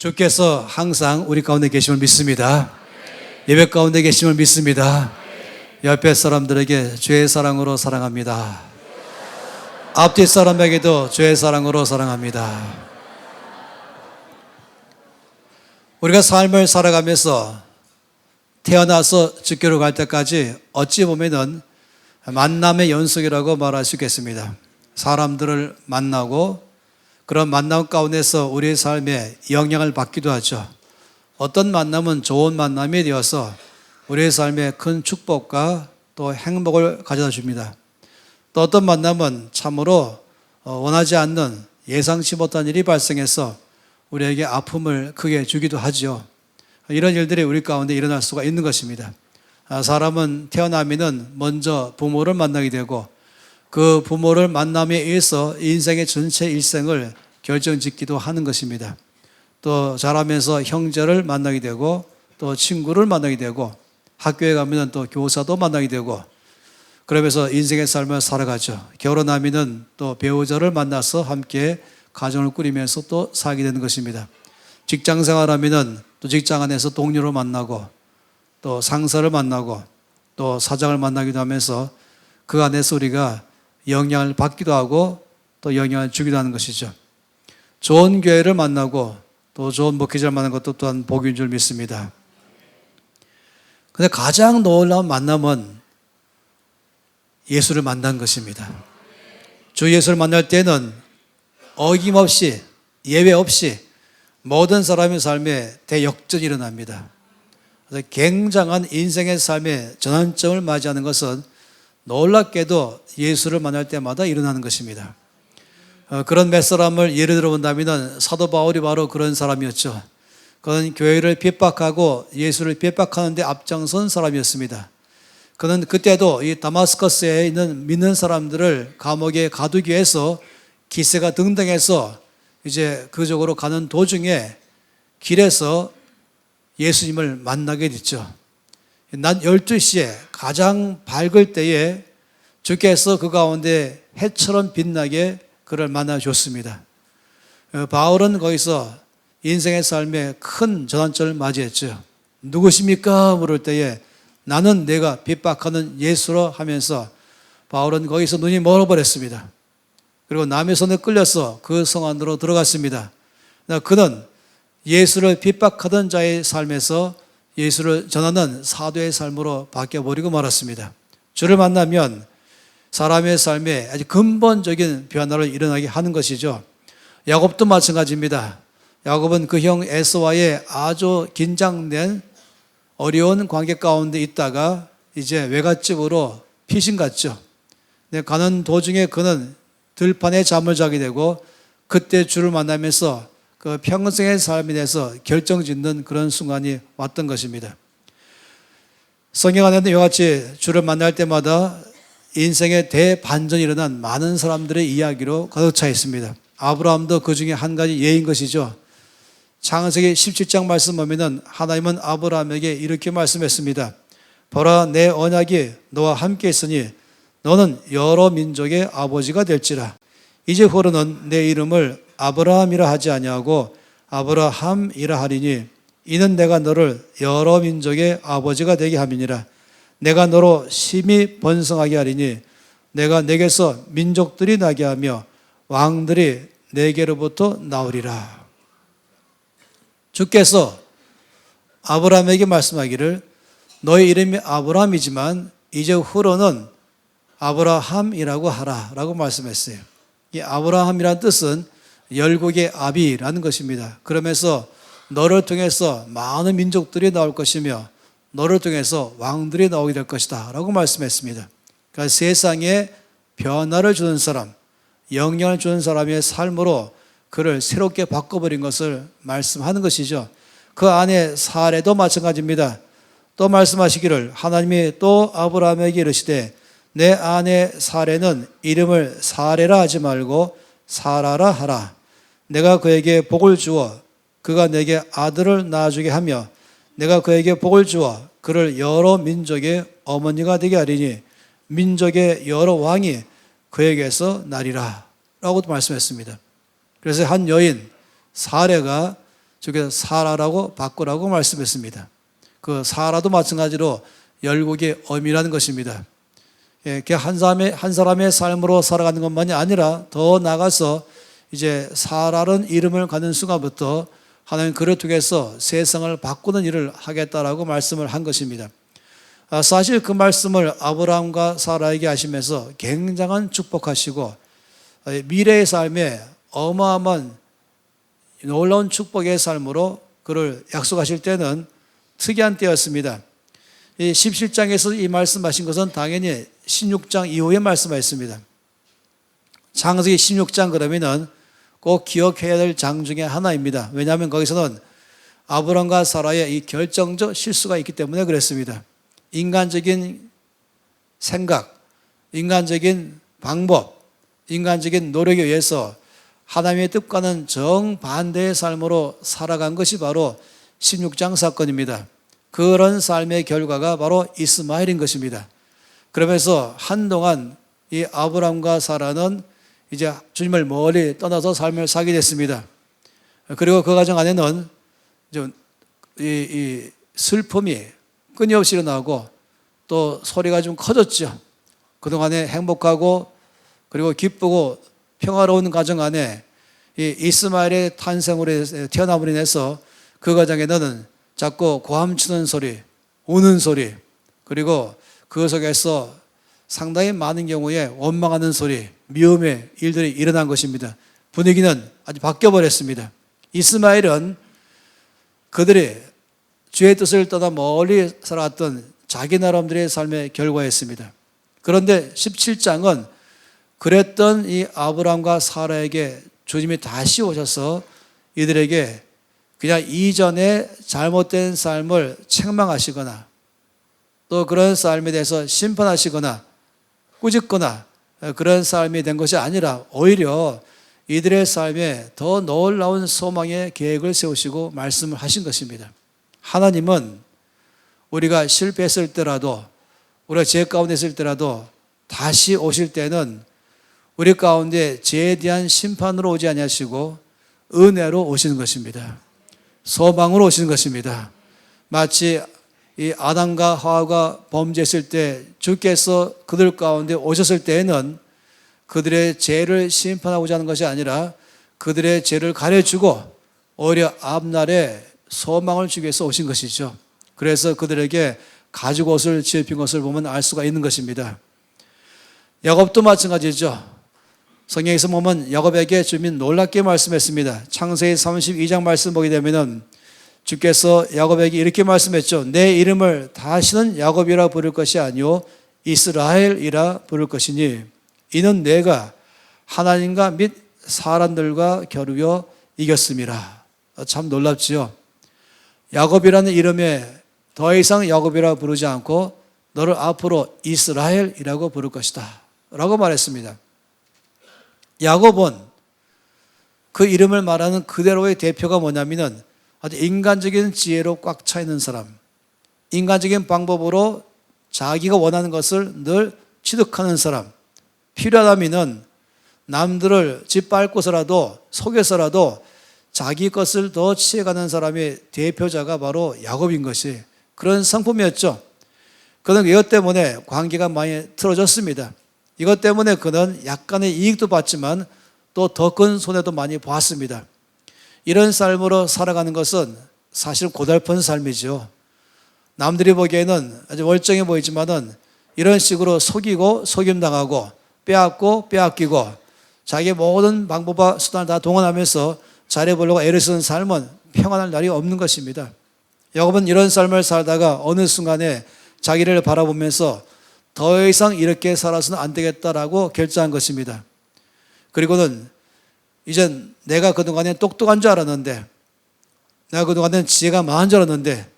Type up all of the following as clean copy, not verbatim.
주께서 항상 우리 가운데 계심을 믿습니다. 예배 가운데 계심을 믿습니다. 옆에 사람들에게 주의 사랑으로 사랑합니다. 앞뒤 사람에게도 주의 사랑으로 사랑합니다. 우리가 삶을 살아가면서 태어나서 죽기로 갈 때까지 어찌 보면은 만남의 연속이라고 말할 수 있겠습니다. 사람들을 만나고 그런 만남 가운데서 우리의 삶에 영향을 받기도 하죠. 어떤 만남은 좋은 만남이 되어서 우리의 삶에 큰 축복과 또 행복을 가져다 줍니다. 또 어떤 만남은 참으로 원하지 않는 예상치 못한 일이 발생해서 우리에게 아픔을 크게 주기도 하죠. 이런 일들이 우리 가운데 일어날 수가 있는 것입니다. 사람은 태어나면은 먼저 부모를 만나게 되고 그 부모를 만남에 의해서 인생의 전체 일생을 결정짓기도 하는 것입니다. 또 자라면서 형제를 만나게 되고 또 친구를 만나게 되고 학교에 가면 또 교사도 만나게 되고 그러면서 인생의 삶을 살아가죠. 결혼하면은 또 배우자를 만나서 함께 가정을 꾸리면서 또 살게 되는 것입니다. 직장 생활하면은 또 직장 안에서 동료를 만나고 또 상사를 만나고 또 사장을 만나기도 하면서 그 안에서 우리가 영향을 받기도 하고 또 영향을 주기도 하는 것이죠. 좋은 교회를 만나고 또 좋은 목회자를 만나는 것도 또한 복인 줄 믿습니다. 그런데 가장 놀라운 만남은 예수를 만난 것입니다. 주 예수를 만날 때는 어김없이 예외 없이 모든 사람의 삶에 대역전이 일어납니다. 그래서 굉장한 인생의 삶의 전환점을 맞이하는 것은 놀랍게도 예수를 만날 때마다 일어나는 것입니다. 그런 몇 사람을 예를 들어 본다면 사도 바울이 바로 그런 사람이었죠. 그는 교회를 핍박하고 예수를 핍박하는 데 앞장선 사람이었습니다. 그는 그때도 이 다마스커스에 있는 믿는 사람들을 감옥에 가두기 위해서 기세가 등등해서 이제 그쪽으로 가는 도중에 길에서 예수님을 만나게 됐죠. 낮 12시에 가장 밝을 때에 주께서 그 가운데 해처럼 빛나게 그를 만나줬습니다. 바울은 거기서 인생의 삶에 큰 전환점을 맞이했죠. 누구십니까? 물을 때에 나는 내가 핍박하는 예수로 하면서 바울은 거기서 눈이 멀어버렸습니다. 그리고 남의 손에 끌려서 그 성 안으로 들어갔습니다. 그는 예수를 핍박하던 자의 삶에서 예수를 전하는 사도의 삶으로 바뀌어버리고 말았습니다. 주를 만나면 사람의 삶에 아주 근본적인 변화를 일어나게 하는 것이죠. 야곱도 마찬가지입니다. 야곱은 그 형 에서와의 아주 긴장된 어려운 관계 가운데 있다가 이제 외갓집으로 피신 갔죠. 가는 도중에 그는 들판에 잠을 자게 되고 그때 주를 만나면서 그 평생의 삶에 대해서 결정짓는 그런 순간이 왔던 것입니다. 성경 안에는 이와 같이 주를 만날 때마다 인생의 대반전이 일어난 많은 사람들의 이야기로 가득 차 있습니다. 아브라함도 그 중에 한 가지 예인 것이죠. 창세기 17장 말씀 보면은 하나님은 아브라함에게 이렇게 말씀했습니다. 보라, 내 언약이 너와 함께 있으니 너는 여러 민족의 아버지가 될지라. 이제후로는 내 이름을 아브라함이라 하지 아니하고 아브라함이라 하리니 이는 내가 너를 여러 민족의 아버지가 되게 함이니라. 내가 너로 심히 번성하게 하리니 내가 내게서 민족들이 나게 하며 왕들이 내게로부터 나오리라. 주께서 아브라함에게 말씀하기를 너의 이름이 아브라함이지만 이제 후로는 아브라함이라고 하라 라고 말씀했어요. 이 아브라함이라는 뜻은 열국의 아비라는 것입니다. 그러면서 너를 통해서 많은 민족들이 나올 것이며 너를 통해서 왕들이 나오게 될 것이다 라고 말씀했습니다. 그러니까 세상에 변화를 주는 사람, 영향을 주는 사람의 삶으로 그를 새롭게 바꿔버린 것을 말씀하는 것이죠. 그 안에 사례도 마찬가지입니다. 또 말씀하시기를 하나님이 또 아브라함에게 이르시되 내 아내 사례는 이름을 사례라 하지 말고 사라라 하라. 내가 그에게 복을 주어 그가 내게 아들을 낳아주게 하며 내가 그에게 복을 주어 그를 여러 민족의 어머니가 되게 하리니 민족의 여러 왕이 그에게서 나리라 라고도 말씀했습니다. 그래서 한 여인 사례가 주께서 사라라고 바꾸라고 말씀했습니다. 그 사라도 마찬가지로 열국의 어미라는 것입니다. 한 사람의 삶으로 살아가는 것만이 아니라 더 나아가서 이제 사라는 이름을 갖는 순간부터 하나님 그를 통해서 세상을 바꾸는 일을 하겠다라고 말씀을 한 것입니다. 사실 그 말씀을 아브라함과 사라에게 하시면서 굉장한 축복하시고 미래의 삶에 어마어마한 놀라운 축복의 삶으로 그를 약속하실 때는 특이한 때였습니다. 이 17장에서 이 말씀하신 것은 당연히 16장 이후에 말씀하셨습니다. 창세기 16장 그러면은 꼭 기억해야 될 장 중에 하나입니다. 왜냐하면 거기서는 아브람과 사라의 이 결정적 실수가 있기 때문에 그랬습니다. 인간적인 생각, 인간적인 방법, 인간적인 노력에 의해서 하나님의 뜻과는 정반대의 삶으로 살아간 것이 바로 16장 사건입니다. 그런 삶의 결과가 바로 이스마엘인 것입니다. 그러면서 한동안 이 아브람과 사라는 이제 주님을 멀리 떠나서 삶을 살게 됐습니다. 그리고 그 과정 안에는 이 슬픔이 끊임없이 일어나고 또 소리가 좀 커졌죠. 그동안에 행복하고 그리고 기쁘고 평화로운 가정 안에 이 이스마엘의 탄생으로 태어남으로 인해서 그 과정에는 자꾸 고함치는 소리, 우는 소리, 그리고 그 속에서 상당히 많은 경우에 원망하는 소리, 미움의 일들이 일어난 것입니다. 분위기는 아주 바뀌어버렸습니다. 이스마엘은 그들이 주의 뜻을 떠나 멀리 살아왔던 자기 나름대로의 삶의 결과였습니다. 그런데 17장은 그랬던 이 아브람과 사라에게 주님이 다시 오셔서 이들에게 그냥 이전에 잘못된 삶을 책망하시거나 또 그런 삶에 대해서 심판하시거나 꾸짖거나 그런 삶이 된 것이 아니라 오히려 이들의 삶에 더 놀라운 소망의 계획을 세우시고 말씀을 하신 것입니다. 하나님은 우리가 실패했을 때라도 우리가 죄 가운데 있을 때라도 다시 오실 때는 우리 가운데 죄에 대한 심판으로 오지 아니하시고 은혜로 오시는 것입니다. 소망으로 오시는 것입니다. 마치 이 아담과 하와가 범죄했을 때 주께서 그들 가운데 오셨을 때에는 그들의 죄를 심판하고자 하는 것이 아니라 그들의 죄를 가려주고 오히려 앞날에 소망을 주기 위해서 오신 것이죠. 그래서 그들에게 가죽 옷을 지어입힌 것을 보면 알 수가 있는 것입니다. 야곱도 마찬가지죠. 성경에서 보면 야곱에게 주님이 놀랍게 말씀했습니다. 창세기 32장 말씀 보게 되면은 주께서 야곱에게 이렇게 말씀했죠. 내 이름을 다시는 야곱이라 부를 것이 아니요 이스라엘이라 부를 것이니 이는 내가 하나님과 및 사람들과 겨루어 이겼음이라. 참 놀랍지요. 야곱이라는 이름에 더 이상 야곱이라 부르지 않고 너를 앞으로 이스라엘이라고 부를 것이다 라고 말했습니다. 야곱은 그 이름을 말하는 그대로의 대표가 뭐냐면은 아주 인간적인 지혜로 꽉 차 있는 사람, 인간적인 방법으로 자기가 원하는 것을 늘 취득하는 사람, 필요하다면은 남들을 짓밟고서라도 속여서라도 자기 것을 더 취해가는 사람의 대표자가 바로 야곱인 것이 그런 성품이었죠. 그는 이것 때문에 관계가 많이 틀어졌습니다. 이것 때문에 그는 약간의 이익도 받지만 또 더 큰 손해도 많이 보았습니다. 이런 삶으로 살아가는 것은 사실 고달픈 삶이죠. 남들이 보기에는 아주 멀쩡해 보이지만은 이런 식으로 속이고 속임당하고 빼앗고 빼앗기고 자기의 모든 방법과 수단을 다 동원하면서 잘해보려고 애를 쓰는 삶은 평안할 날이 없는 것입니다. 야곱은 이런 삶을 살다가 어느 순간에 자기를 바라보면서 더 이상 이렇게 살아서는 안 되겠다라고 결정한 것입니다. 그리고는 이젠 내가 그동안에 똑똑한 줄 알았는데, 내가 그동안에 지혜가 많은 줄 알았는데,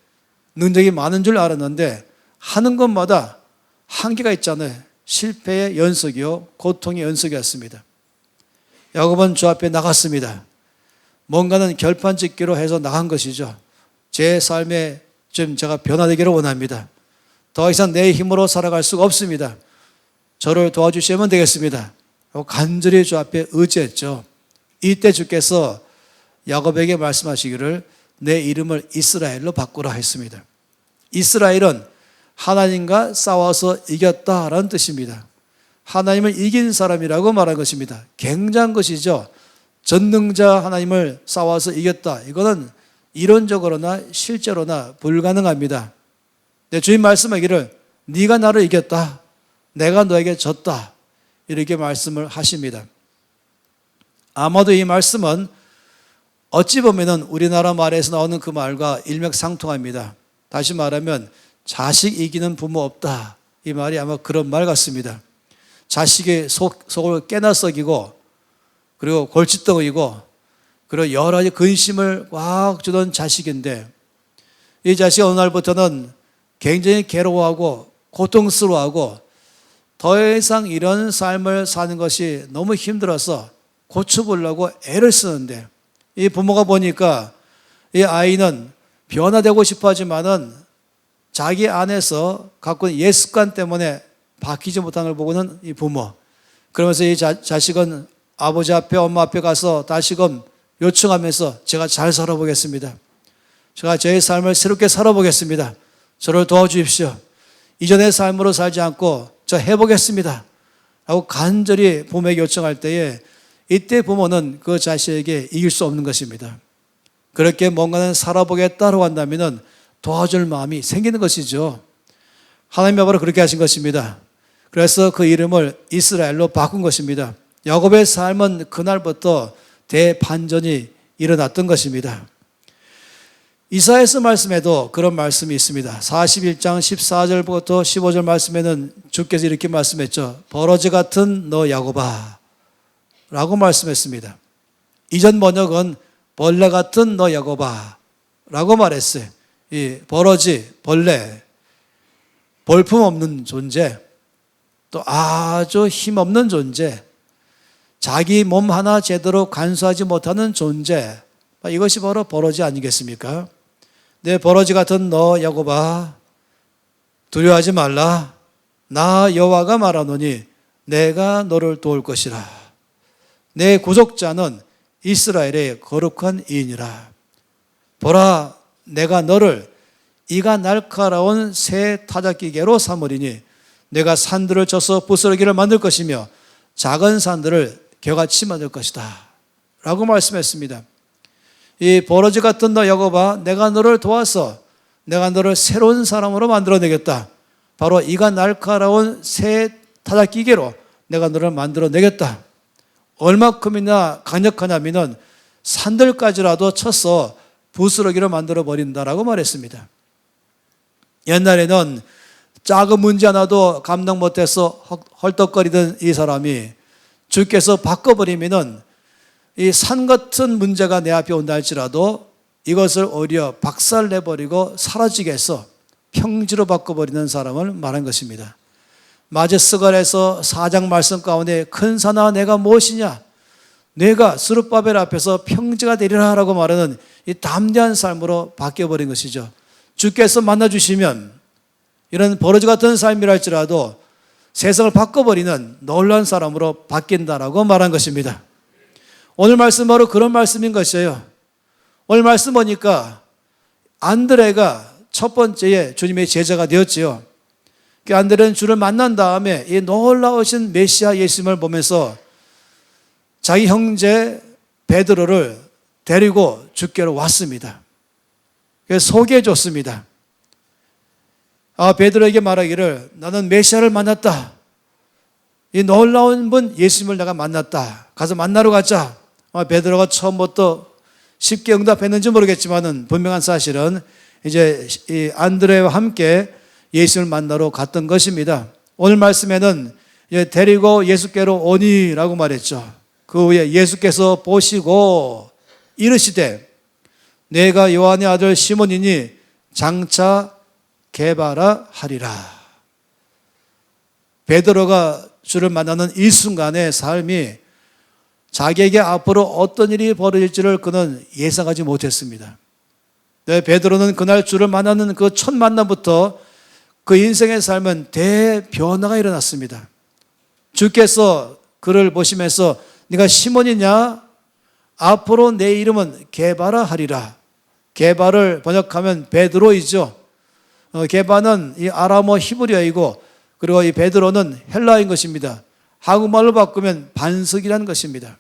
능력이 많은 줄 알았는데 하는 것마다 한계가 있잖아요. 실패의 연속이요 고통의 연속이었습니다. 야곱은 주 앞에 나갔습니다. 뭔가는 결판 짓기로 해서 나간 것이죠. 제 삶에 좀 제가 변화되기를 원합니다. 더 이상 내 힘으로 살아갈 수가 없습니다. 저를 도와주시면 되겠습니다. 간절히 주 앞에 의지했죠. 이때 주께서 야곱에게 말씀하시기를 내 이름을 이스라엘로 바꾸라 했습니다. 이스라엘은 하나님과 싸워서 이겼다라는 뜻입니다. 하나님을 이긴 사람이라고 말한 것입니다. 굉장한 것이죠. 전능자 하나님을 싸워서 이겼다. 이거는 이론적으로나 실제로나 불가능합니다. 내 주님 말씀하기를 네가 나를 이겼다. 내가 너에게 졌다. 이렇게 말씀을 하십니다. 아마도 이 말씀은 어찌 보면 우리나라 말에서 나오는 그 말과 일맥상통합니다. 다시 말하면 자식 이기는 부모 없다. 이 말이 아마 그런 말 같습니다. 자식의 속을 깨나 썩이고 그리고 골칫덩이고 그리고 여러 가지 근심을 꽉 주던 자식인데 이 자식이 어느 날부터는 굉장히 괴로워하고 고통스러워하고 더 이상 이런 삶을 사는 것이 너무 힘들어서 고쳐보려고 애를 쓰는데 이 부모가 보니까 이 아이는 변화되고 싶어 하지만은 자기 안에서 갖고 있는 옛 습관 때문에 바뀌지 못한 걸 보고는 이 부모. 그러면서 이 자식은 아버지 앞에 엄마 앞에 가서 다시금 요청하면서 제가 잘 살아보겠습니다. 제가 제 삶을 새롭게 살아보겠습니다. 저를 도와주십시오. 이전의 삶으로 살지 않고 저 해보겠습니다. 라고 간절히 부모에게 요청할 때에 이때 부모는 그 자식에게 이길 수 없는 것입니다. 그렇게 뭔가는 살아보겠다고 한다면 도와줄 마음이 생기는 것이죠. 하나님이 바로 그렇게 하신 것입니다. 그래서 그 이름을 이스라엘로 바꾼 것입니다. 야곱의 삶은 그날부터 대반전이 일어났던 것입니다. 이사야서 말씀에도 그런 말씀이 있습니다. 41장 14절부터 15절 말씀에는 주께서 이렇게 말씀했죠. 버러지 같은 너 야곱아 라고 말씀했습니다. 이전 번역은 벌레 같은 너 야곱아 라고 말했어요. 이 버러지, 벌레, 볼품없는 존재, 또 아주 힘없는 존재, 자기 몸 하나 제대로 간수하지 못하는 존재, 이것이 바로 버러지 아니겠습니까? 내 버러지 같은 너 야곱아 두려워하지 말라. 나 여호와가 말하노니 내가 너를 도울 것이라. 내 구속자는 이스라엘의 거룩한 이인이라. 보라 내가 너를 이가 날카로운 새 타작기계로 삼으리니 내가 산들을 쳐서 부스러기를 만들 것이며 작은 산들을 겨같이 만들 것이다 라고 말씀했습니다. 이 버러지 같은 너 야곱아 내가 너를 도와서 내가 너를 새로운 사람으로 만들어내겠다. 바로 이가 날카로운 새 타작기계로 내가 너를 만들어내겠다. 얼마큼이나 강력하냐면은 산들까지라도 쳐서 부스러기로 만들어버린다라고 말했습니다. 옛날에는 작은 문제 하나도 감당 못해서 헐떡거리던 이 사람이 주께서 바꿔버리면은 이 산 같은 문제가 내 앞에 온다 할지라도 이것을 오히려 박살내버리고 사라지게 해서 평지로 바꿔버리는 사람을 말한 것입니다. 마제스갈에서 4장 말씀 가운데 큰 산아 내가 무엇이냐 내가 스룹바벨 앞에서 평지가 되리라 라고 말하는 이 담대한 삶으로 바뀌어버린 것이죠. 주께서 만나주시면 이런 버러지 같은 삶이라 할지라도 세상을 바꿔버리는 놀라운 사람으로 바뀐다라고 말한 것입니다. 오늘 말씀 바로 그런 말씀인 것이에요. 오늘 말씀 보니까 안드레가 첫 번째에 주님의 제자가 되었지요. 그 안드레는 주를 만난 다음에 이 놀라우신 메시아 예수님을 보면서 자기 형제 베드로를 데리고 주께로 왔습니다. 그래서 소개해 줬습니다. 베드로에게 말하기를 나는 메시아를 만났다. 이 놀라운 분 예수님을 내가 만났다. 가서 만나러 가자. 베드로가 처음부터 쉽게 응답했는지 모르겠지만은 분명한 사실은 이제 이 안드레와 함께 예수님을 만나러 갔던 것입니다. 오늘 말씀에는 데리고 예수께로 오니라고 말했죠. 그 후에 예수께서 보시고 이르시되 내가 요한의 아들 시몬이니 장차 개바라 하리라. 베드로가 주를 만나는 이 순간의 삶이 자기에게 앞으로 어떤 일이 벌어질지를 그는 예상하지 못했습니다. 베드로는 그날 주를 만나는 그 첫 만남부터 그 인생의 삶은 대변화가 일어났습니다. 주께서 그를 보시면서 네가 시몬이냐? 앞으로 내 이름은 게바라 하리라. 게바를 번역하면 베드로이죠. 게바는 이 아람어 히브리어이고, 그리고 이 베드로는 헬라어인 것입니다. 한국말로 바꾸면 반석이라는 것입니다.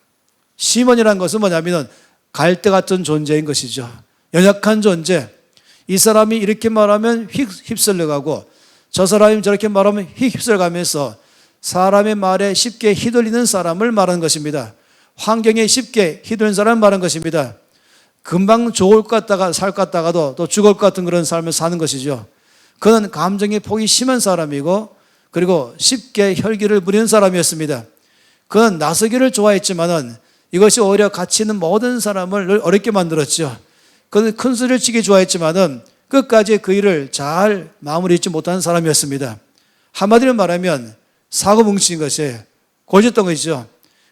시몬이라는 것은 뭐냐면 갈대 같은 존재인 것이죠. 연약한 존재. 이 사람이 이렇게 말하면 휩쓸려가고 저 사람이 저렇게 말하면 휩쓸려가면서 사람의 말에 쉽게 휘둘리는 사람을 말하는 것입니다. 환경에 쉽게 휘둘리는 사람을 말하는 것입니다. 금방 좋을 것 같다가 살 것 같다가도 또 죽을 것 같은 그런 삶을 사는 것이죠. 그는 감정의 폭이 심한 사람이고, 그리고 쉽게 혈기를 부리는 사람이었습니다. 그는 나서기를 좋아했지만은 이것이 오히려 가치 있는 모든 사람을 늘 어렵게 만들었죠. 그는 큰 소리를 치기 좋아했지만은 끝까지 그 일을 잘 마무리 짓지 못하는 사람이었습니다. 한마디로 말하면 사고 뭉친 것이 골졌던 것이죠.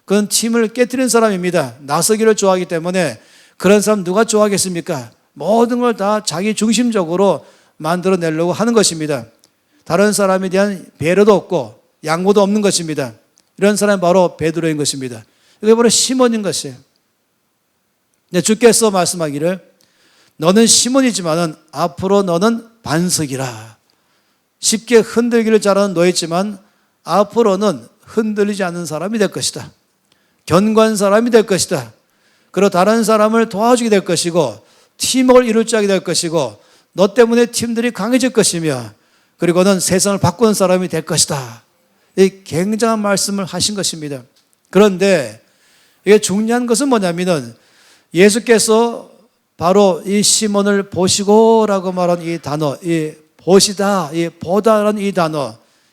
그는 팀을 깨뜨리는 사람입니다. 나서기를 좋아하기 때문에 그런 사람 누가 좋아하겠습니까? 모든 걸 다 자기 중심적으로 만들어내려고 하는 것입니다. 다른 사람에 대한 배려도 없고 양보도 없는 것입니다. 이런 사람이 바로 베드로인 것입니다. 이게 바로 시몬인 것이에요. 주께서 말씀하기를 너는 시몬이지만은 앞으로 너는 반석이라. 쉽게 흔들기를 잘하는 너였지만 앞으로는 흔들리지 않는 사람이 될 것이다. 견고한 사람이 될 것이다. 그리고 다른 사람을 도와주게 될 것이고 팀워크를 이룰 줄 알게 될 것이고 너 때문에 팀들이 강해질 것이며 그리고는 세상을 바꾸는 사람이 될 것이다. 이 굉장한 말씀을 하신 것입니다. 그런데 이게 중요한 것은 뭐냐면은 예수께서 바로 이 시몬을 보시고라고 말한 이 단어, 이 보시다, 이 보다라는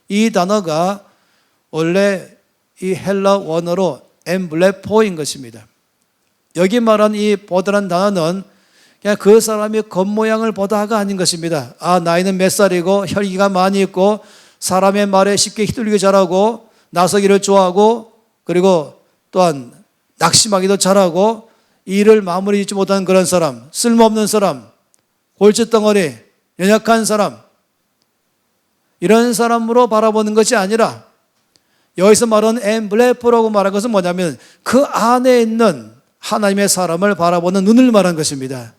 이 단어가 원래 이 헬라 원어로 엠블레포인 것입니다. 여기 말한 이 보다라는 단어는 그냥 그 사람이 겉모양을 보다가 아닌 것입니다. 아, 나이는 몇 살이고 혈기가 많이 있고 사람의 말에 쉽게 휘둘리기 잘하고 나서기를 좋아하고 그리고 또한 낙심하기도 잘하고 일을 마무리 짓지 못하는 그런 사람, 쓸모없는 사람, 골칫덩어리, 연약한 사람, 이런 사람으로 바라보는 것이 아니라 여기서 말하는 엠블레포라고 말한 것은 뭐냐면 그 안에 있는 하나님의 사람을 바라보는 눈을 말하는 것입니다.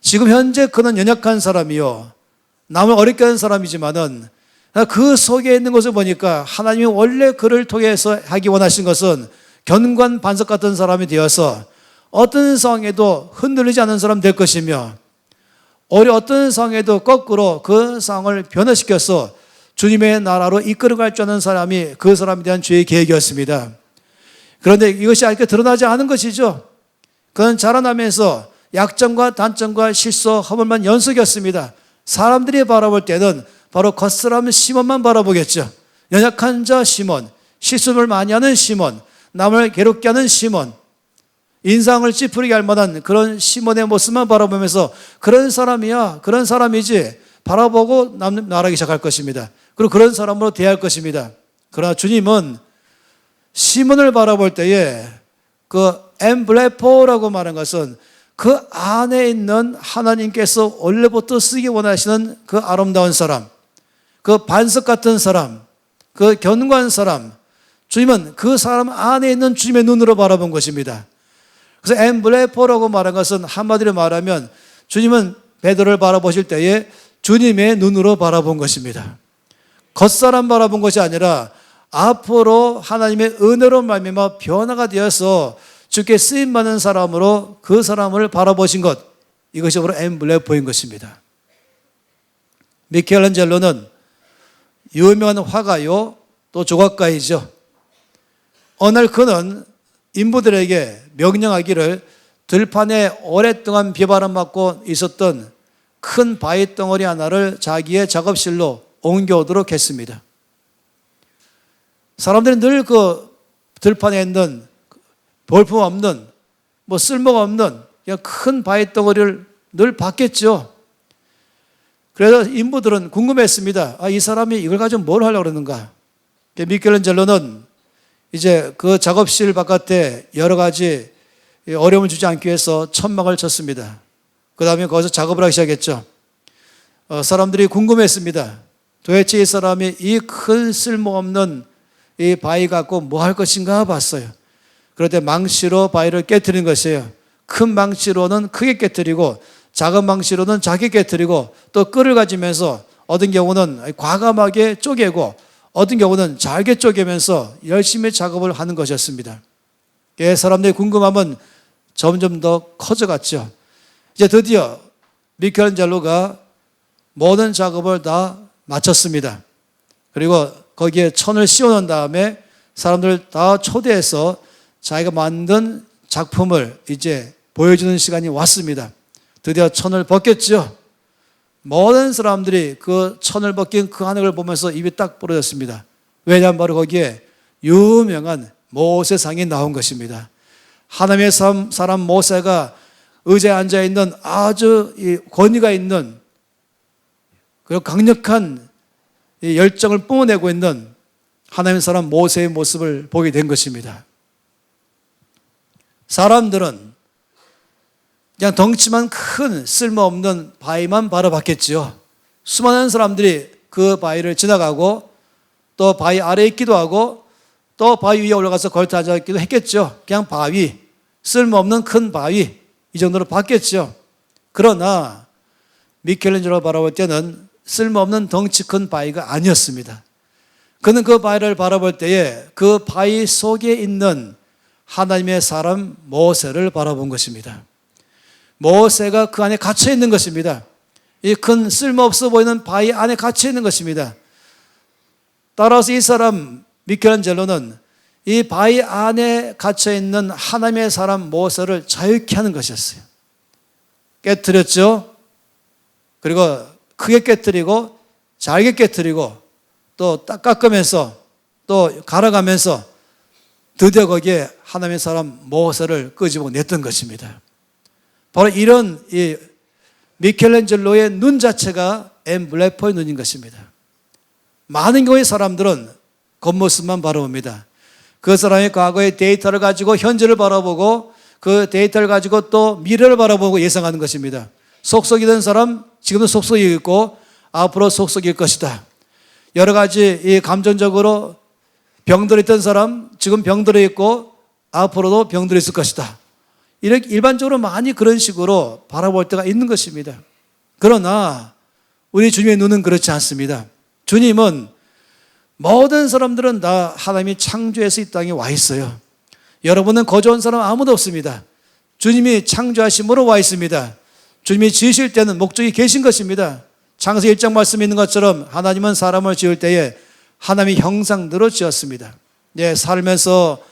지금 현재 그는 연약한 사람이요, 남을 어렵게 하는 사람이지만은 그 속에 있는 것을 보니까 하나님이 원래 그를 통해서 하기 원하신 것은 견고한 반석 같은 사람이 되어서 어떤 상황에도 흔들리지 않는 사람 될 것이며 오히려 어떤 상황에도 거꾸로 그 상황을 변화시켜서 주님의 나라로 이끌어갈 줄 아는 사람이 그 사람에 대한 주의 계획이었습니다. 그런데 이것이 아직 드러나지 않은 것이죠. 그는 자라나면서 약점과 단점과 실수, 허물만 연속이었습니다. 사람들이 바라볼 때는 바로 겉사람 시몬만 바라보겠죠. 연약한 자 시몬, 실수를 많이 하는 시몬, 남을 괴롭게 하는 시몬, 인상을 찌푸리게 할 만한 그런 시몬의 모습만 바라보면서 그런 사람이야, 그런 사람이지 바라보고 나아가기 시작할 것입니다. 그리고 그런 사람으로 대할 것입니다. 그러나 주님은 시몬을 바라볼 때에 그 엠블레포라고 말한 것은 그 안에 있는 하나님께서 원래부터 쓰기 원하시는 그 아름다운 사람, 그 반석 같은 사람, 그 견고한 사람, 주님은 그 사람 안에 있는 주님의 눈으로 바라본 것입니다. 그래서 엠블레포라고 말한 것은 한마디로 말하면 주님은 베드로를 바라보실 때에 주님의 눈으로 바라본 것입니다. 겉사람 바라본 것이 아니라 앞으로 하나님의 은혜로 말미암아 변화가 되어서 주께 쓰임받는 사람으로 그 사람을 바라보신 것, 이것이 바로 엠블레포인 것입니다. 미켈란젤로는 유명한 화가요 또 조각가이죠. 어느 날 그는 인부들에게 명령하기를 들판에 오랫동안 비바람 맞고 있었던 큰 바위 덩어리 하나를 자기의 작업실로 옮겨오도록 했습니다. 사람들이 늘 그 들판에 있는 볼품없는 쓸모가 없는 그냥 큰 바위 덩어리를 늘 봤겠죠. 그래서 인부들은 궁금했습니다. 이 사람이 이걸 가지고 뭘 하려고 그러는가. 미켈란젤로는 이제 그 작업실 바깥에 여러 가지 어려움을 주지 않기 위해서 천막을 쳤습니다. 그 다음에 거기서 작업을 하기 시작했죠. 사람들이 궁금했습니다. 도대체 이 사람이 이 큰 쓸모없는 이 바위 갖고 뭐 할 것인가 봤어요. 그럴 때 망치로 바위를 깨뜨리는 것이에요. 큰 망치로는 크게 깨뜨리고 작은 망치로는 작게 깨뜨리고 또 끈을 가지면서 어떤 경우는 과감하게 쪼개고 어떤 경우는 잘게 쪼개면서 열심히 작업을 하는 것이었습니다. 사람들이 궁금하면 점점 더 커져갔죠. 이제 드디어 미켈란젤로가 모든 작업을 다 마쳤습니다. 그리고 거기에 천을 씌워놓은 다음에 사람들을 다 초대해서 자기가 만든 작품을 이제 보여주는 시간이 왔습니다. 드디어 천을 벗겼죠. 모든 사람들이 그 천을 벗긴 그 하늘을 보면서 입이 딱 부러졌습니다. 왜냐하면 바로 거기에 유명한 모세상이 나온 것입니다. 하나님의 사람 모세가 의자에 앉아있는 아주 권위가 있는 그리고 강력한 열정을 뿜어내고 있는 하나님의 사람 모세의 모습을 보게 된 것입니다. 사람들은 그냥 덩치만 큰 쓸모없는 바위만 바라봤겠지요. 수많은 사람들이 그 바위를 지나가고 또 바위 아래에 있기도 하고 또 바위 위에 올라가서 걸터 앉아있기도 했겠죠. 그냥 바위, 쓸모없는 큰 바위 이 정도로 봤겠죠. 그러나 미켈란젤로가 바라볼 때는 쓸모없는 덩치 큰 바위가 아니었습니다. 그는 그 바위를 바라볼 때에 그 바위 속에 있는 하나님의 사람 모세를 바라본 것입니다. 모세가 그 안에 갇혀 있는 것입니다. 이 큰 쓸모없어 보이는 바위 안에 갇혀 있는 것입니다. 따라서 이 사람 미켈란젤로는 이 바위 안에 갇혀 있는 하나님의 사람 모세를 자유케 하는 것이었어요. 깨트렸죠. 그리고 크게 깨트리고 잘게 깨트리고 또 딱 깎으면서 또 갈아가면서 드디어 거기에 하나님의 사람 모세를 끄집어 냈던 것입니다. 바로 이런 이 미켈란젤로의 눈 자체가 엠블레포의 눈인 것입니다. 많은 경우의 사람들은 겉모습만 바라봅니다. 그 사람의 과거의 데이터를 가지고 현재를 바라보고 그 데이터를 가지고 또 미래를 바라보고 예상하는 것입니다. 속속이던 사람 지금도 속속이 있고 앞으로 속속일 것이다. 여러 가지 이 감정적으로 병들어 있던 사람 지금 병들어 있고 앞으로도 병들어 있을 것이다. 이렇게 일반적으로 많이 그런 식으로 바라볼 때가 있는 것입니다. 그러나 우리 주님의 눈은 그렇지 않습니다. 주님은 모든 사람들은 다 하나님이 창조해서 이 땅에 와 있어요. 여러분은 거저 온 사람 아무도 없습니다. 주님이 창조하심으로 와 있습니다. 주님이 지으실 때는 목적이 계신 것입니다. 창세기 1장 말씀에 있는 것처럼 하나님은 사람을 지을 때에 하나님의 형상대로 지었습니다. 살면서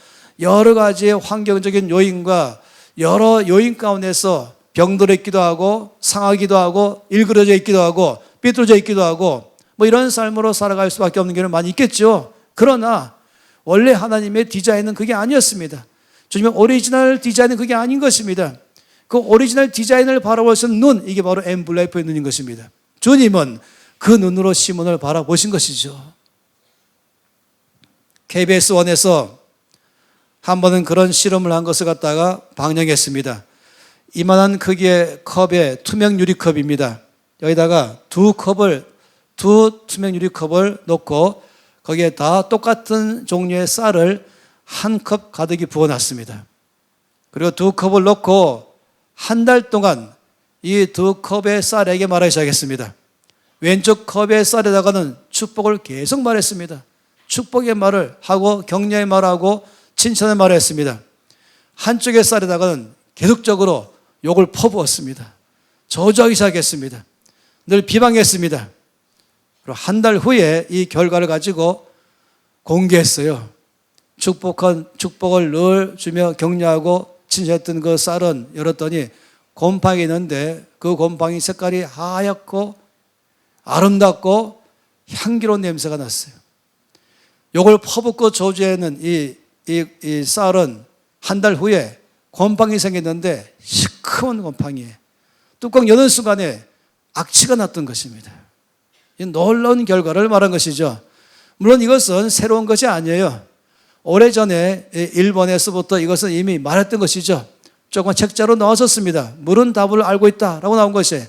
여러 가지의 환경적인 요인과 여러 요인 가운데서 병들어 있기도 하고 상하기도 하고 일그러져 있기도 하고 삐뚤어져 있기도 하고 이런 삶으로 살아갈 수밖에 없는 경우는 많이 있겠죠. 그러나 원래 하나님의 디자인은 그게 아니었습니다. 주님의 오리지널 디자인은 그게 아닌 것입니다. 그 오리지널 디자인을 바라볼 수 있는 눈, 이게 바로 엠블레이프의 눈인 것입니다. 주님은 그 눈으로 시몬을 바라보신 것이죠. KBS1에서 한 번은 그런 실험을 한 것을 갖다가 방영했습니다. 이만한 크기의 컵에 투명 유리컵입니다. 여기다가 두 투명 유리컵을 놓고 거기에 다 똑같은 종류의 쌀을 한 컵 가득히 부어놨습니다. 그리고 두 컵을 놓고 한 달 동안 이 두 컵의 쌀에게 말하기 시작했습니다. 왼쪽 컵의 쌀에다가는 축복을 계속 말했습니다. 축복의 말을 하고 격려의 말을 하고 칭찬의 말을 했습니다. 한쪽의 쌀에다가는 계속적으로 욕을 퍼부었습니다. 저주하기 시작했습니다. 늘 비방했습니다. 그리고 한 달 후에 이 결과를 가지고 공개했어요. 축복을 늘 주며 격려하고 칭찬했던 그 쌀은 열었더니 곰팡이 있는데 그 곰팡이 색깔이 하얗고 아름답고 향기로운 냄새가 났어요. 욕을 퍼붓고 저주하는 이 쌀은 한 달 후에 곰팡이 생겼는데 시커먼 곰팡이에 뚜껑 여는 순간에 악취가 났던 것입니다. 이 놀라운 결과를 말한 것이죠. 물론 이것은 새로운 것이 아니에요. 오래전에 일본에서부터 이것은 이미 말했던 것이죠. 조금 책자로 나왔었습니다. 물은 답을 알고 있다라고 나온 것이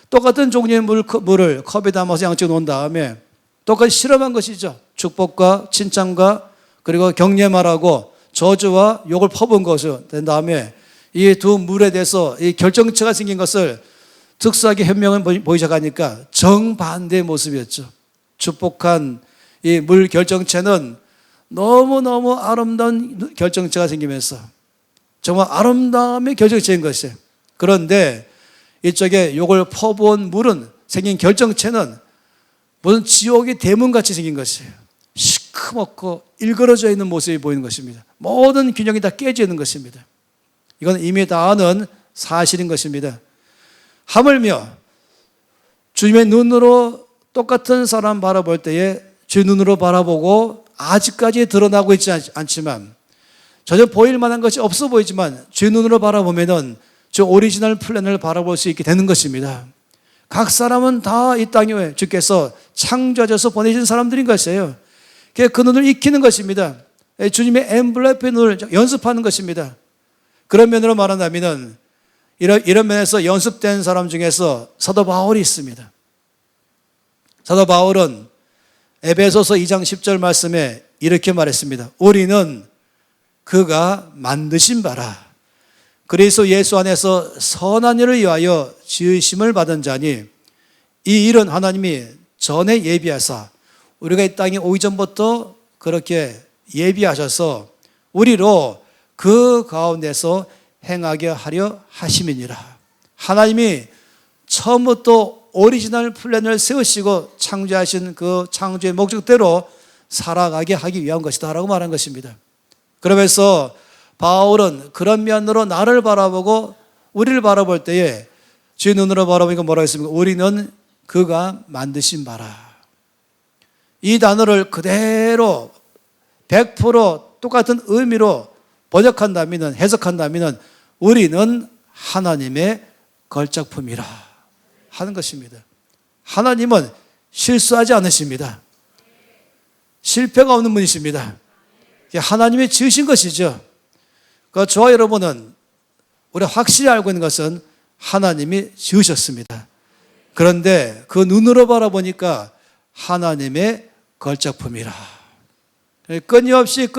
똑같은 종류의 물을 컵에 담아서 양쪽에 놓은 다음에 똑같이 실험한 것이죠. 축복과 칭찬과 그리고 격려 말하고 저주와 욕을 퍼부은 것을 된 다음에 이 두 물에 대해서 이 결정체가 생긴 것을 특수하게 현명을 보이셔가니까 정반대의 모습이었죠. 축복한 이 물 결정체는 너무너무 아름다운 결정체가 생기면서 정말 아름다움의 결정체인 것이에요. 그런데 이쪽에 욕을 퍼부은 물은 생긴 결정체는 무슨 지옥의 대문같이 생긴 것이에요. 시커멓고 일그러져 있는 모습이 보이는 것입니다. 모든 균형이 다 깨져 있는 것입니다. 이건 이미 다 아는 사실인 것입니다. 하물며 주님의 눈으로 똑같은 사람 바라볼 때에 주 눈으로 바라보고 아직까지 드러나고 있지 않지만 전혀 보일 만한 것이 없어 보이지만 주 눈으로 바라보면은 주 오리지널 플랜을 바라볼 수 있게 되는 것입니다. 각 사람은 다 이 땅에 주께서 창조하셔서 보내신 사람들인 것이에요. 그 눈을 익히는 것입니다. 주님의 엠블레프의 눈을 연습하는 것입니다. 그런 면으로 말한다면 이런 면에서 연습된 사람 중에서 사도 바울이 있습니다. 사도 바울은 에베소서 2장 10절 말씀에 이렇게 말했습니다. 우리는 그가 만드신 바라 그리스도 예수 안에서 선한 일을 위하여 지으심을 받은 자니 이 일은 하나님이 전에 예비하사 우리가 이 땅에 오기 전부터 그렇게 예비하셔서 우리로 그 가운데서 행하게 하려 하심이니라. 하나님이 처음부터 오리지널 플랜을 세우시고 창조하신 그 창조의 목적대로 살아가게 하기 위한 것이다 라고 말한 것입니다. 그러면서 바울은 그런 면으로 나를 바라보고 우리를 바라볼 때에 주의 눈으로 바라보니까 뭐라고 했습니까? 우리는 그가 만드신 바라. 이 단어를 그대로 100% 똑같은 의미로 번역한다면, 해석한다면 우리는 하나님의 걸작품이라 하는 것입니다. 하나님은 실수하지 않으십니다. 실패가 없는 분이십니다. 하나님이 지으신 것이죠. 저와 여러분은 우리 확실히 알고 있는 것은 하나님이 지으셨습니다. 그런데 그 눈으로 바라보니까 하나님의 걸작품이라. 끊임없이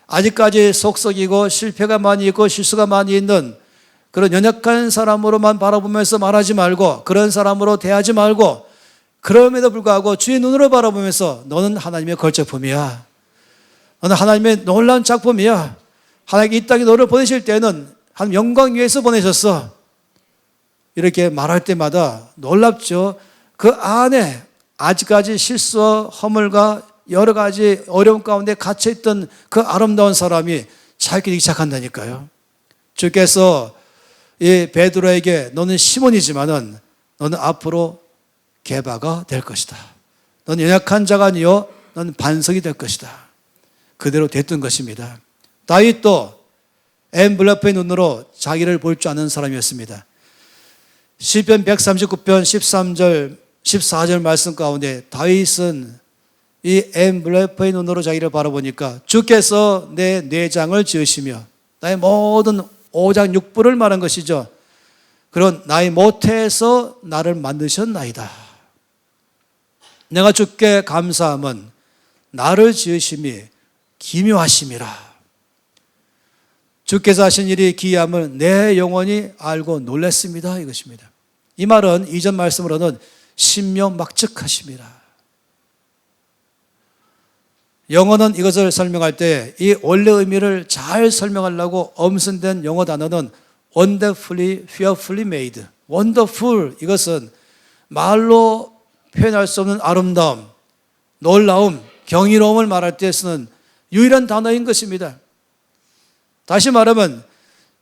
아직까지 속썩이고 실패가 많이 있고 실수가 많이 있는 그런 연약한 사람으로만 바라보면서 말하지 말고 그런 사람으로 대하지 말고 그럼에도 불구하고 주의 눈으로 바라보면서 너는 하나님의 걸작품이야. 너는 하나님의 놀라운 작품이야. 하나님이 이 땅에 너를 보내실 때는 하나님 영광 위에서 보내셨어. 이렇게 말할 때마다 놀랍죠. 그 안에 아직까지 실수와 허물과 여러 가지 어려움 가운데 갇혀있던 그 아름다운 사람이 살기 시작한다니까요. 주께서 이 베드로에게 너는 시몬이지만은 너는 앞으로 게바가 될 것이다. 너는 연약한 자가 아니요 너는 반석이 될 것이다. 그대로 됐던 것입니다. 다윗도 엠블레프의 눈으로 자기를 볼 줄 아는 사람이었습니다. 시편 139편 13절 14절 말씀 가운데 다윗은 이 엠블레프의 눈으로 자기를 바라보니까 주께서 내 내장을 지으시며 나의 모든 오장 육부를 말한 것이죠. 그런 나의 모태에서 나를 만드셨나이다. 내가 주께 감사함은 나를 지으심이 기묘하심이라. 주께서 하신 일이 기이함을 내 영혼이 알고 놀랐습니다. 이것입니다. 이 말은 이전 말씀으로는 신묘막측하심이라. 영어는 이것을 설명할 때 이 원래 의미를 잘 설명하려고 엄선된 영어 단어는 wonderfully, fearfully made. wonderful 이것은 말로 표현할 수 없는 아름다움, 놀라움, 경이로움을 말할 때 쓰는 유일한 단어인 것입니다. 다시 말하면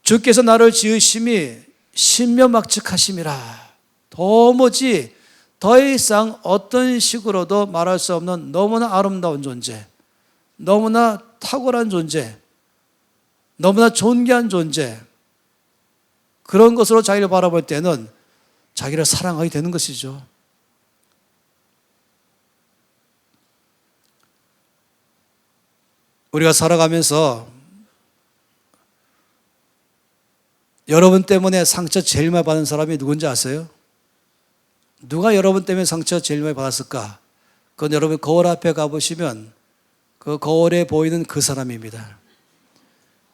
주께서 나를 지으심이 신묘막측하심이라. 도무지 더 이상 어떤 식으로도 말할 수 없는 너무나 아름다운 존재, 너무나 탁월한 존재, 너무나 존귀한 존재, 그런 것으로 자기를 바라볼 때는 자기를 사랑하게 되는 것이죠. 우리가 살아가면서 여러분 때문에 상처 제일 많이 받은 사람이 누군지 아세요? 누가 여러분 때문에 상처 제일 많이 받았을까? 그건 여러분 거울 앞에 가보시면 그 거울에 보이는 그 사람입니다.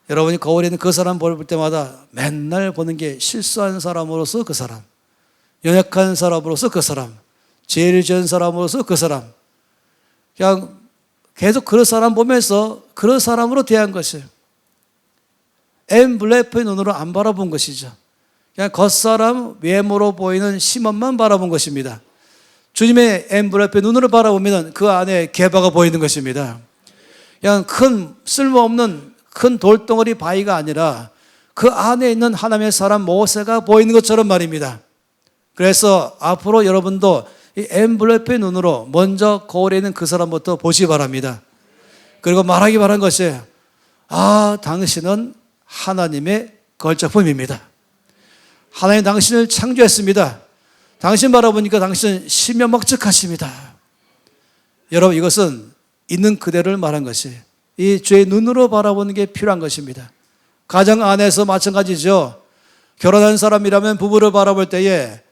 여러분이 거울에 있는 그 사람 볼 때마다 맨날 보는 게 실수한 사람으로서 그 사람, 연약한 사람으로서 그 사람, 죄를 지은 사람으로서 그 사람, 그냥 계속 그런 사람 보면서 그런 사람으로 대한 것이에요. 엠블레프의 눈으로 안 바라본 것이죠. 그냥 겉사람 외모로 보이는 심원만 바라본 것입니다. 주님의 엠블레프의 눈으로 바라보면 그 안에 개바가 보이는 것입니다. 그냥 큰 쓸모없는 큰 돌덩어리 바위가 아니라 그 안에 있는 하나님의 사람 모세가 보이는 것처럼 말입니다. 그래서 앞으로 여러분도 이 엠블레프의 눈으로 먼저 거울에 있는 그 사람부터 보시기 바랍니다. 그리고 말하기 바란 것이, 당신은 하나님의 걸작품입니다. 하나님 당신을 창조했습니다. 당신 바라보니까 당신은 신명막측하십니다. 여러분, 이것은 있는 그대로를 말한 것이 이 주의 눈으로 바라보는 게 필요한 것입니다. 가정 안에서 마찬가지죠. 결혼한 사람이라면 부부를 바라볼 때에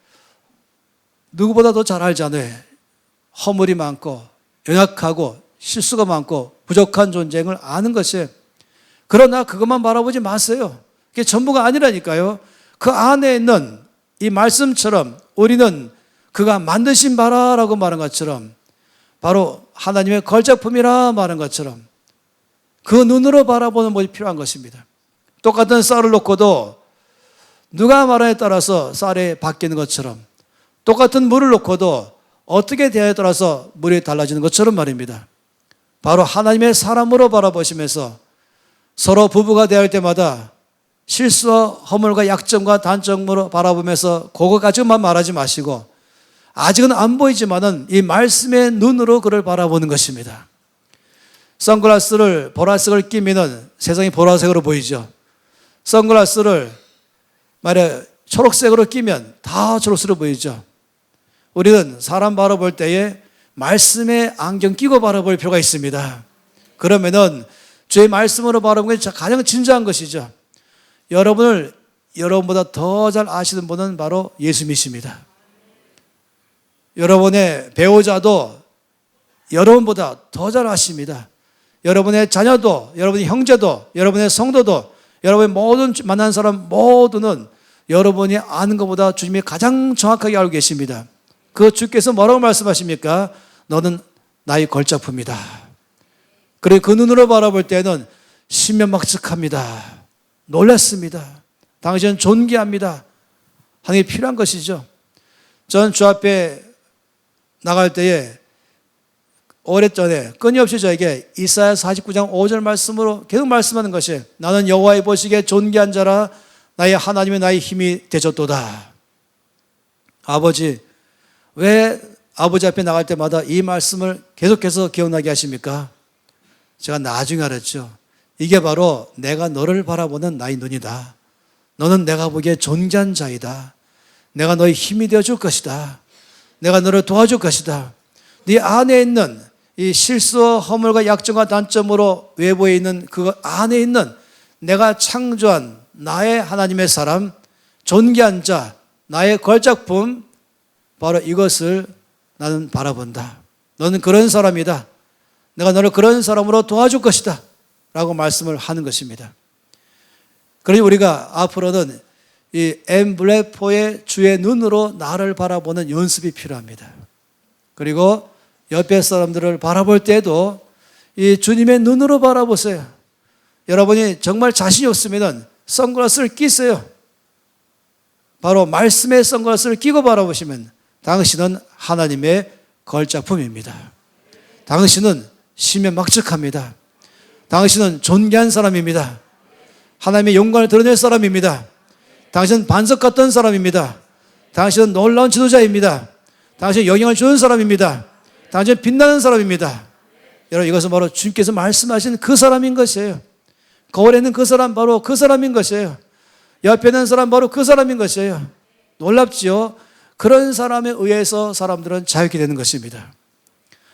누구보다 더 잘 알잖아요. 허물이 많고 연약하고 실수가 많고 부족한 존재를 아는 것이에요. 그러나 그것만 바라보지 마세요. 그게 전부가 아니라니까요. 그 안에 있는 이 말씀처럼 우리는 그가 만드신 바라라고 말한 것처럼 바로 하나님의 걸작품이라 말한 것처럼 그 눈으로 바라보는 것이 필요한 것입니다. 똑같은 쌀을 놓고도 누가 말하에 따라서 쌀이 바뀌는 것처럼 똑같은 물을 놓고도 어떻게 대하에 따라서 물이 달라지는 것처럼 말입니다. 바로 하나님의 사람으로 바라보시면서 서로 부부가 대할 때마다 실수와 허물과 약점과 단점으로 바라보면서 그거 가지고만 말하지 마시고 아직은 안 보이지만은 이 말씀의 눈으로 그를 바라보는 것입니다. 선글라스를 보라색을 끼면은 세상이 보라색으로 보이죠. 선글라스를 말해 초록색으로 끼면 다 초록색으로 보이죠. 우리는 사람 바라볼 때에 말씀의 안경 끼고 바라볼 필요가 있습니다. 그러면은 주의 말씀으로 바라보는 게 가장 진정한 것이죠. 여러분을 여러분보다 더 잘 아시는 분은 바로 예수님이십니다. 여러분의 배우자도 여러분보다 더 잘 아십니다. 여러분의 자녀도, 여러분의 형제도, 여러분의 성도도, 여러분의 모든 만난 사람 모두는 여러분이 아는 것보다 주님이 가장 정확하게 알고 계십니다. 그 주께서 뭐라고 말씀하십니까? 너는 나의 걸작품이다. 그리고 그 눈으로 바라볼 때는 신명막측합니다. 놀랐습니다. 당신은 존귀합니다. 하는 게 필요한 것이죠. 전 주 앞에 나갈 때에 오래전에 끊임없이 저에게 이사야 49장 5절 말씀으로 계속 말씀하는 것이 나는 여호와의 보시기에 존귀한 자라 나의 하나님의 나의 힘이 되셨도다. 아버지, 왜 아버지 앞에 나갈 때마다 이 말씀을 계속해서 기억나게 하십니까? 제가 나중에 알았죠. 이게 바로 내가 너를 바라보는 나의 눈이다. 너는 내가 보기에 존귀한 자이다. 내가 너의 힘이 되어줄 것이다. 내가 너를 도와줄 것이다. 네 안에 있는 이 실수와 허물과 약점과 단점으로 외부에 있는 그 안에 있는 내가 창조한 나의 하나님의 사람, 존귀한 자, 나의 걸작품, 바로 이것을 나는 바라본다. 너는 그런 사람이다. 내가 너를 그런 사람으로 도와줄 것이다. 라고 말씀을 하는 것입니다. 그러니 우리가 앞으로는 이 엠블레포의 주의 눈으로 나를 바라보는 연습이 필요합니다. 그리고 옆에 사람들을 바라볼 때도 이 주님의 눈으로 바라보세요. 여러분이 정말 자신이 없으면 선글라스를 끼세요. 바로 말씀의 선글라스를 끼고 바라보시면 당신은 하나님의 걸작품입니다. 당신은 신명막측합니다. 당신은 존귀한 사람입니다. 하나님의 영광을 드러낼 사람입니다. 당신은 반석 같던 사람입니다. 당신은 놀라운 지도자입니다. 당신은 영향을 주는 사람입니다. 당신은 빛나는 사람입니다. 여러분, 이것은 바로 주님께서 말씀하신 그 사람인 것이에요. 거울에 있는 그 사람 바로 그 사람인 것이에요. 옆에 있는 사람 바로 그 사람인 것이에요. 놀랍지요? 그런 사람에 의해서 사람들은 자유케 되는 것입니다.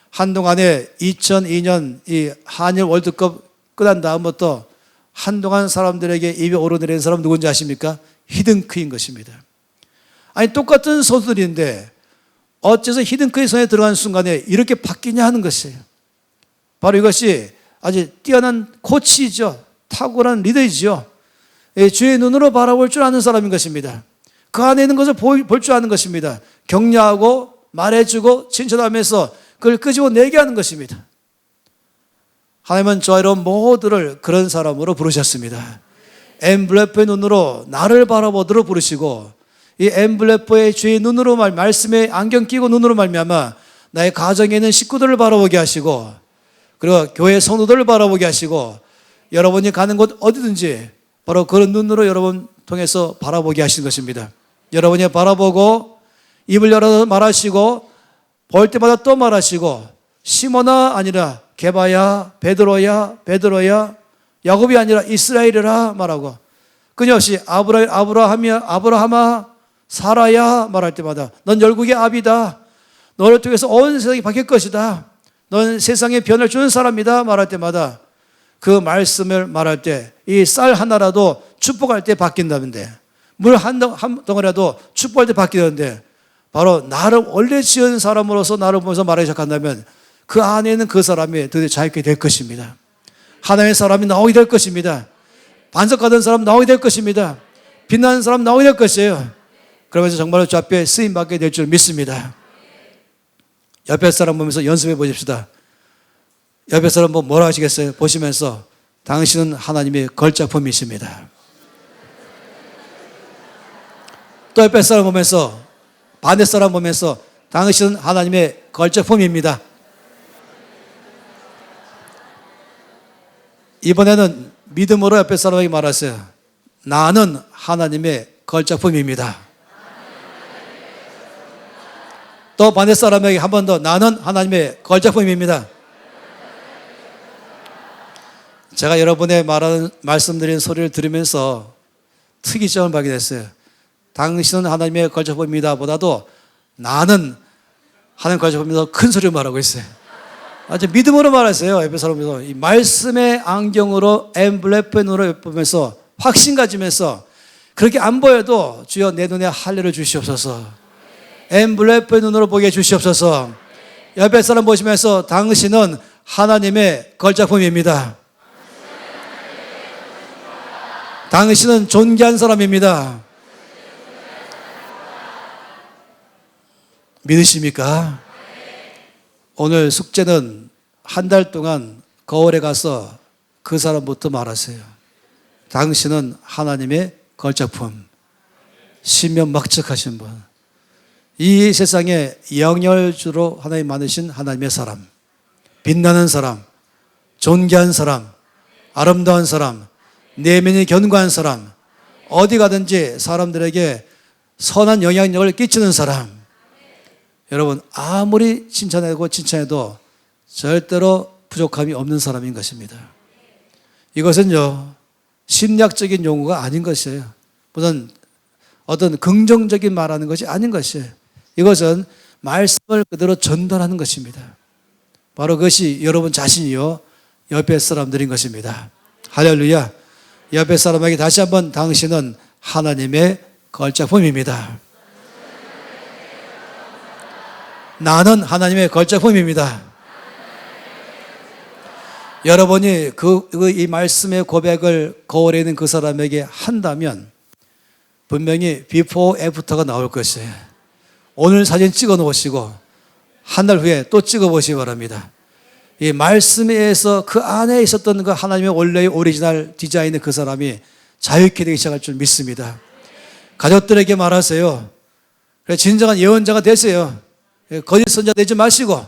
한동안에 2002년 이 한일 월드컵 끝난 다음부터 한동안 사람들에게 입에 오르내리는 사람 누군지 아십니까? 히든크인 것입니다. 아니, 똑같은 선수들인데 어째서 히든크의 손에 들어가는 순간에 이렇게 바뀌냐 하는 것이에요. 바로 이것이 아주 뛰어난 코치이죠. 탁월한 리더이지요. 주의 눈으로 바라볼 줄 아는 사람인 것입니다. 그 안에 있는 것을 볼 줄 아는 것입니다. 격려하고 말해주고 칭찬하면서 그걸 끄집어 내게 하는 것입니다. 하나님은 저와 여러분 모두를 그런 사람으로 부르셨습니다. 엠블레프의 눈으로 나를 바라보도록 부르시고, 이 엠블레프의 주의 눈으로 말씀에 안경 끼고 눈으로 말미암아 나의 가정에 있는 식구들을 바라보게 하시고, 그리고 교회 성도들을 바라보게 하시고, 여러분이 가는 곳 어디든지 바로 그런 눈으로 여러분 통해서 바라보게 하시는 것입니다. 여러분이 바라보고 입을 열어서 말하시고 볼 때마다 또 말하시고, 시몬아 아니라 게바야, 베드로야, 베드로야, 야곱이 아니라 이스라엘이라 말하고, 끊임없이 아브라함아, 사라야 말할 때마다 넌 열국의 아비다. 너를 통해서 온 세상이 바뀔 것이다. 넌 세상에 변을 주는 사람이다 말할 때마다 그 말씀을 말할 때 이 쌀 하나라도 축복할 때 바뀐다는데, 물 한 덩어리라도 축복할 때 바뀌는데, 바로 나를 원래 지은 사람으로서 나를 보면서 말하기 시작한다면 그 안에 있는 그 사람이 드디어 자유케 될 것입니다. 하나님의 사람이 나오게 될 것입니다. 반석받은 사람 나오게 될 것입니다. 빛나는 사람 나오게 될 것이에요. 그러면서 정말로 주 앞에 쓰임받게 될 줄 믿습니다. 옆에 사람 보면서 연습해 보십시다. 옆에 사람 뭐라 하시겠어요? 보시면서 당신은 하나님의 걸작품이십니다. 또 옆에 사람 보면서, 반대 사람 보면서 당신은 하나님의 걸작품입니다. 이번에는 믿음으로 옆에 사람에게 말하세요. 나는 하나님의 걸작품입니다. 또 반대 사람에게 한 번 더, 나는 하나님의 걸작품입니다. 제가 여러분의 말씀드린 소리를 들으면서 특이점을 발견했어요. 당신은 하나님의 걸작품입니다 보다도 나는 하나님의 걸작품입니다 큰 소리로 말하고 있어요. 아주 믿음으로 말하세요. 옆에 사람에서 이 말씀의 안경으로 엠블레프의 눈으로 보면서 확신 가지면서, 그렇게 안 보여도 주여 내 눈에 할례를 주시옵소서, 엠블레프의 눈으로 보게 해주시옵소서. 옆에 사람 보시면서 당신은 하나님의 걸작품입니다. 당신은 존귀한 사람입니다. 믿으십니까? 오늘 숙제는 한 달 동안 거울에 가서 그 사람부터 말하세요. 당신은 하나님의 걸작품, 신명막측하신 분, 이 세상에 영열주로 하나님 만드신 하나님의 사람, 빛나는 사람, 존귀한 사람, 아름다운 사람, 내면이 견고한 사람, 어디 가든지 사람들에게 선한 영향력을 끼치는 사람. 여러분, 아무리 칭찬해도 절대로 부족함이 없는 사람인 것입니다. 이것은요, 심리학적인 용어가 아닌 것이에요. 무슨 어떤 긍정적인 말하는 것이 아닌 것이에요. 이것은 말씀을 그대로 전달하는 것입니다. 바로 그것이 여러분 자신이요, 옆에 사람들인 것입니다. 할렐루야. 옆에 사람에게 다시 한번 당신은 하나님의 걸작품입니다. 나는 하나님의 걸작품입니다. 여러분이 이 말씀의 고백을 거울에 있는 그 사람에게 한다면 분명히 비포 애프터가 나올 것이에요. 오늘 사진 찍어 놓으시고 한 달 후에 또 찍어 보시기 바랍니다. 이 말씀에 의해서 그 안에 있었던 그 하나님의 원래의 오리지널 디자인의 그 사람이 자유케 되기 시작할 줄 믿습니다. 가족들에게 말하세요. 그래, 진정한 예언자가 되세요. 거짓 선자 되지 마시고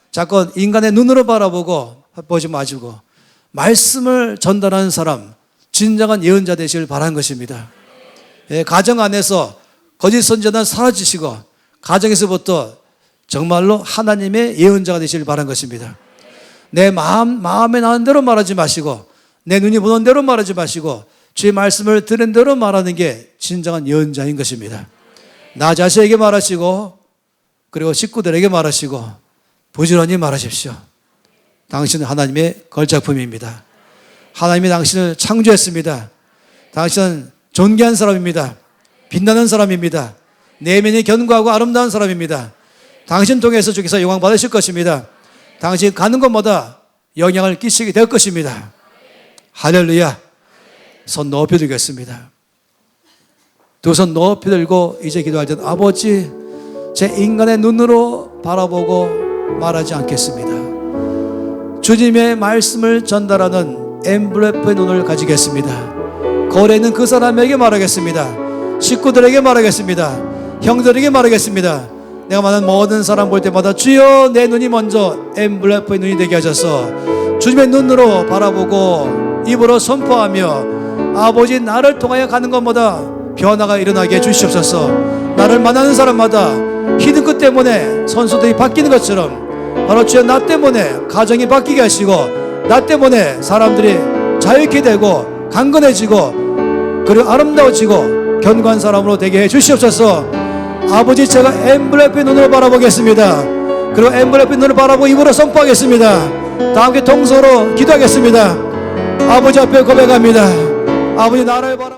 자꾸 인간의 눈으로 보지 마시고 말씀을 전달하는 사람, 진정한 예언자 되시길 바라는 것입니다. 가정 안에서 거짓 선자는 사라지시고 가정에서부터 정말로 하나님의 예언자가 되시길 바라는 것입니다. 내 마음에 나는 대로 말하지 마시고 내 눈이 보는 대로 말하지 마시고 주의 말씀을 들은 대로 말하는 게 진정한 예언자인 것입니다. 나 자신에게 말하시고 그리고 식구들에게 말하시고 부지런히 말하십시오. 당신은 하나님의 걸작품입니다. 하나님이 당신을 창조했습니다. 당신은 존귀한 사람입니다. 빛나는 사람입니다. 내면이 견고하고 아름다운 사람입니다. 당신 통해서 주께서 영광 받으실 것입니다. 당신 가는 곳마다 영향을 끼치게 될 것입니다. 할렐루야. 손 높이 들겠습니다. 두 손 높이 들고 이제 기도할 때 아버지, 제 인간의 눈으로 바라보고 말하지 않겠습니다. 주님의 말씀을 전달하는 엠블레프의 눈을 가지겠습니다. 거리에 있는 그 사람에게 말하겠습니다. 식구들에게 말하겠습니다. 형들에게 말하겠습니다. 내가 만난 모든 사람 볼 때마다 주여, 내 눈이 먼저 엠블레프의 눈이 되게 하셔서 주님의 눈으로 바라보고 입으로 선포하며 아버지, 나를 통하여 가는 것마다 변화가 일어나게 해주시옵소서. 나를 만나는 사람마다 히든 끝 때문에 선수들이 바뀌는 것처럼 바로 주여, 나 때문에 가정이 바뀌게 하시고 나 때문에 사람들이 자유케 되고 강건해지고 그리고 아름다워지고 견고한 사람으로 되게 해 주시옵소서. 아버지, 제가 엠블레프의 눈으로 바라보겠습니다. 그리고 엠블레프의 눈을 바라보고 입으로 선포하겠습니다. 다 함께 동서로 기도하겠습니다. 아버지 앞에 고백합니다. 아버지, 나를 바라